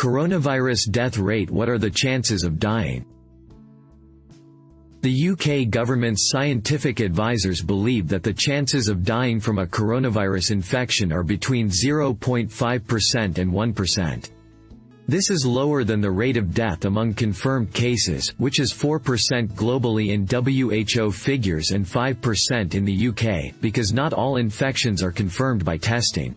Coronavirus death rate. What are the chances of dying? The UK government's scientific advisors believe that the chances of dying from a coronavirus infection are between 0.5% and 1%. This is lower than the rate of death among confirmed cases, which is 4% globally in WHO figures and 5% in the UK, because not all infections are confirmed by testing.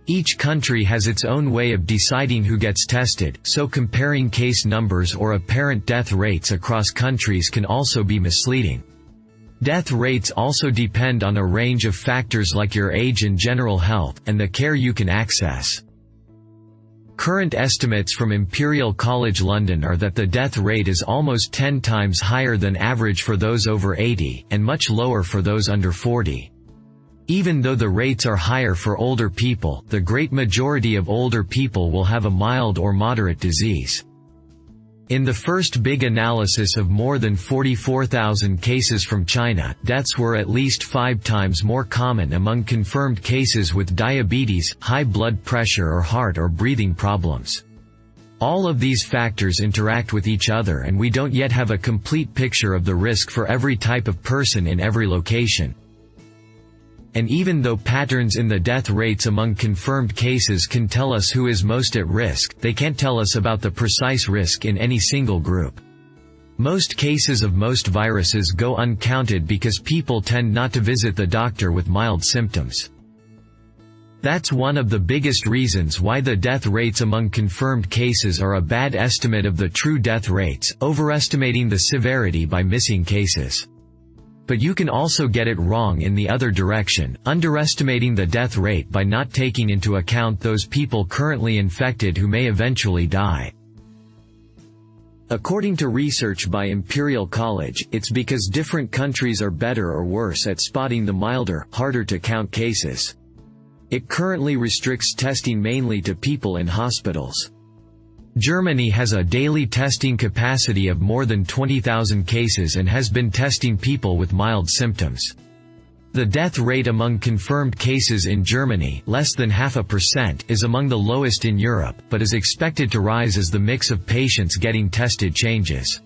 Each country has its own way of deciding who gets tested, so comparing case numbers or apparent death rates across countries can also be misleading. Death rates also depend on a range of factors like your age and general health, and the care you can access. Current estimates from Imperial College London are that the death rate is almost 10 times higher than average for those over 80, and much lower for those under 40. Even though the rates are higher for older people, the great majority of older people will have a mild or moderate disease. In the first big analysis of more than 44,000 cases from China, deaths were at least 5 times more common among confirmed cases with diabetes, high blood pressure or heart or breathing problems. All of these factors interact with each other, and we don't yet have a complete picture of the risk for every type of person in every location. And even though patterns in the death rates among confirmed cases can tell us who is most at risk, they can't tell us about the precise risk in any single group. Most cases of most viruses go uncounted because people tend not to visit the doctor with mild symptoms. That's one of the biggest reasons why the death rates among confirmed cases are a bad estimate of the true death rates, overestimating the severity by missing cases. But you can also get it wrong in the other direction, underestimating the death rate by not taking into account those people currently infected who may eventually die. According to research by Imperial College, it's because different countries are better or worse at spotting the milder, harder-to-count cases. It currently restricts testing mainly to people in hospitals. Germany has a daily testing capacity of more than 20,000 cases and has been testing people with mild symptoms. The death rate among confirmed cases in Germany, less than 0.5%, is among the lowest in Europe, but is expected to rise as the mix of patients getting tested changes.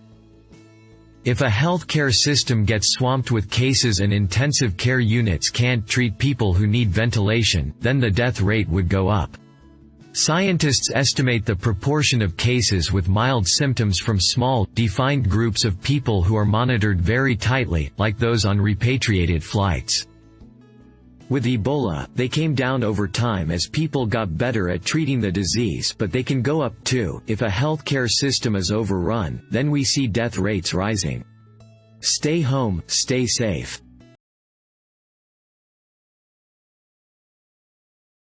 If a healthcare system gets swamped with cases and intensive care units can't treat people who need ventilation, then the death rate would go up. Scientists estimate the proportion of cases with mild symptoms from small, defined groups of people who are monitored very tightly, like those on repatriated flights. With Ebola, they came down over time as people got better at treating the disease, but they can go up too. If a healthcare system is overrun, then we see death rates rising. Stay home, stay safe.